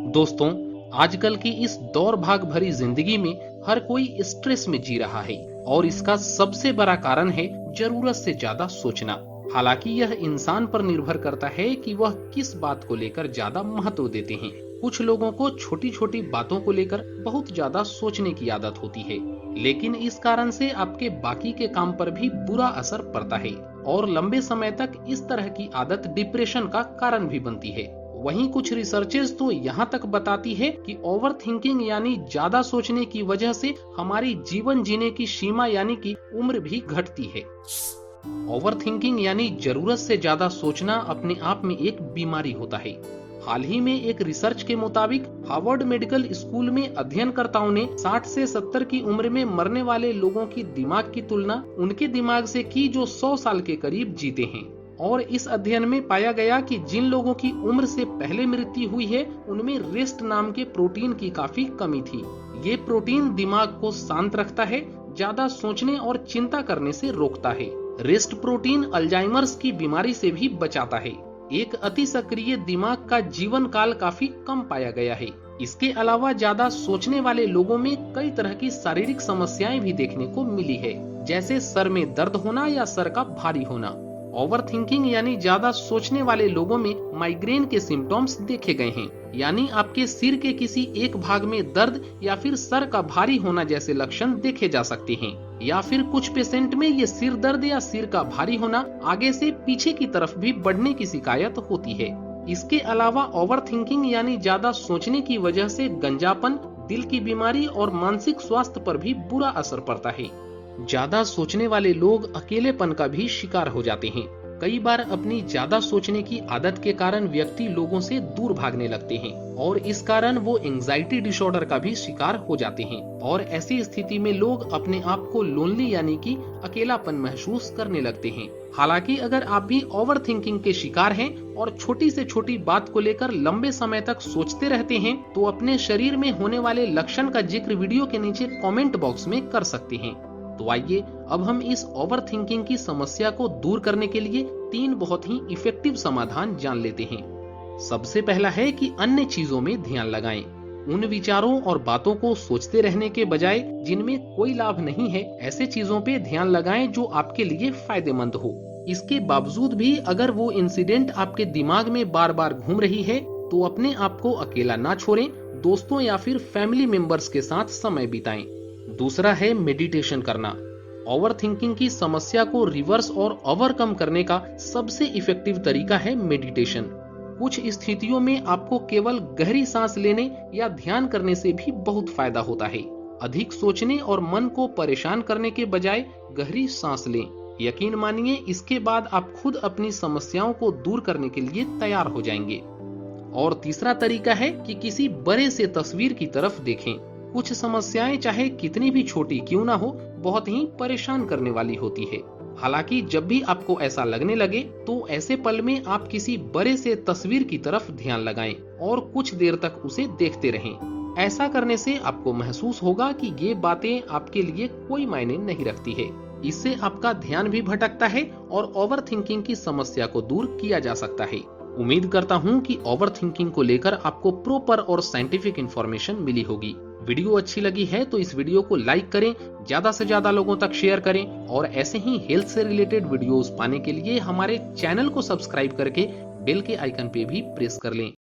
दोस्तों, आजकल की इस दौड़ भाग भरी जिंदगी में हर कोई स्ट्रेस में जी रहा है और इसका सबसे बड़ा कारण है जरूरत से ज्यादा सोचना। हालांकि यह इंसान पर निर्भर करता है कि वह किस बात को लेकर ज्यादा महत्व देते हैं। कुछ लोगों को छोटी छोटी बातों को लेकर बहुत ज्यादा सोचने की आदत होती है, लेकिन इस कारण से आपके बाकी के काम पर भी बुरा असर पड़ता है और लंबे समय तक इस तरह की आदत डिप्रेशन का कारण भी बनती है। वहीं कुछ रिसर्चेस तो यहाँ तक बताती है कि ओवर थिंकिंग यानी ज्यादा सोचने की वजह से हमारी जीवन जीने की सीमा यानी कि उम्र भी घटती है। ओवर थिंकिंग यानी जरूरत से ज्यादा सोचना अपने आप में एक बीमारी होता है। हाल ही में एक रिसर्च के मुताबिक हार्वर्ड मेडिकल स्कूल में अध्ययनकर्ताओं ने 60 से 70 की उम्र में मरने वाले लोगों की दिमाग की तुलना उनके दिमाग से की जो 100 साल के करीब जीते हैं। और इस अध्ययन में पाया गया कि जिन लोगों की उम्र से पहले मृत्यु हुई है उनमें रेस्ट नाम के प्रोटीन की काफी कमी थी। ये प्रोटीन दिमाग को शांत रखता है, ज्यादा सोचने और चिंता करने से रोकता है। रेस्ट प्रोटीन अल्जाइमर्स की बीमारी से भी बचाता है। एक अति सक्रिय दिमाग का जीवन काल काफी कम पाया गया है। इसके अलावा ज्यादा सोचने वाले लोगों में कई तरह की शारीरिक समस्याएं भी देखने को मिली है, जैसे सर में दर्द होना या सर का भारी होना। ओवर थिंकिंग यानी ज्यादा सोचने वाले लोगों में माइग्रेन के सिम्टम्स देखे गए हैं, यानी आपके सिर के किसी एक भाग में दर्द या फिर सर का भारी होना जैसे लक्षण देखे जा सकते हैं। या फिर कुछ पेशेंट में ये सिर दर्द या सिर का भारी होना आगे से पीछे की तरफ भी बढ़ने की शिकायत होती है। इसके अलावा ओवर थिंकिंग यानी ज्यादा सोचने की वजह से गंजापन, दिल की बीमारी और मानसिक स्वास्थ्य पर भी बुरा असर पड़ता है। ज्यादा सोचने वाले लोग अकेलेपन का भी शिकार हो जाते हैं। कई बार अपनी ज्यादा सोचने की आदत के कारण व्यक्ति लोगों से दूर भागने लगते हैं और इस कारण वो एंजाइटी डिसऑर्डर का भी शिकार हो जाते हैं। और ऐसी स्थिति में लोग अपने आप को लोनली यानी कि अकेलापन महसूस करने लगते हैं। हालांकि अगर आप भी ओवर थिंकिंग के शिकार हैं और छोटी से छोटी बात को लेकर लंबे समय तक सोचते रहते हैं तो अपने शरीर में होने वाले लक्षण का जिक्र वीडियो के नीचे कमेंट बॉक्स में कर सकते हैं। तो आइए अब हम इस ओवर थिंकिंग की समस्या को दूर करने के लिए 3 बहुत ही इफेक्टिव समाधान जान लेते हैं। सबसे पहला है कि अन्य चीजों में ध्यान लगाएं। उन विचारों और बातों को सोचते रहने के बजाय जिनमें कोई लाभ नहीं है, ऐसे चीजों पे ध्यान लगाएं जो आपके लिए फायदेमंद हो। इसके बावजूद भी अगर वो इंसिडेंट आपके दिमाग में बार बार घूम रही है तो अपने आप को अकेला ना छोड़ें, दोस्तों या फिर फैमिली मेंबर्स के साथ समय बिताएं। दूसरा है मेडिटेशन करना। ओवर थिंकिंग की समस्या को रिवर्स और ओवरकम करने का सबसे इफेक्टिव तरीका है मेडिटेशन। कुछ स्थितियों में आपको केवल गहरी सांस लेने या ध्यान करने से भी बहुत फायदा होता है। अधिक सोचने और मन को परेशान करने के बजाय गहरी सांस लें। यकीन मानिए इसके बाद आप खुद अपनी समस्याओं को दूर करने के लिए तैयार हो जाएंगे। और तीसरा तरीका है कि किसी बड़े से तस्वीर की तरफ देखें। कुछ समस्याएं चाहे कितनी भी छोटी क्यों ना हो, बहुत ही परेशान करने वाली होती है। हालांकि जब भी आपको ऐसा लगने लगे तो ऐसे पल में आप किसी बड़े से तस्वीर की तरफ ध्यान लगाएं और कुछ देर तक उसे देखते रहें। ऐसा करने से आपको महसूस होगा कि ये बातें आपके लिए कोई मायने नहीं रखती है। इससे आपका ध्यान भी भटकता है और ओवर थिंकिंग की समस्या को दूर किया जा सकता है। उम्मीद करता हूँ कि ओवर थिंकिंग को लेकर आपको प्रॉपर और साइंटिफिक इंफॉर्मेशन मिली होगी। वीडियो अच्छी लगी है तो इस वीडियो को लाइक करें, ज्यादा से ज्यादा लोगों तक शेयर करें और ऐसे ही हेल्थ से रिलेटेड वीडियोस पाने के लिए हमारे चैनल को सब्सक्राइब करके बेल के आइकन पे भी प्रेस कर लें।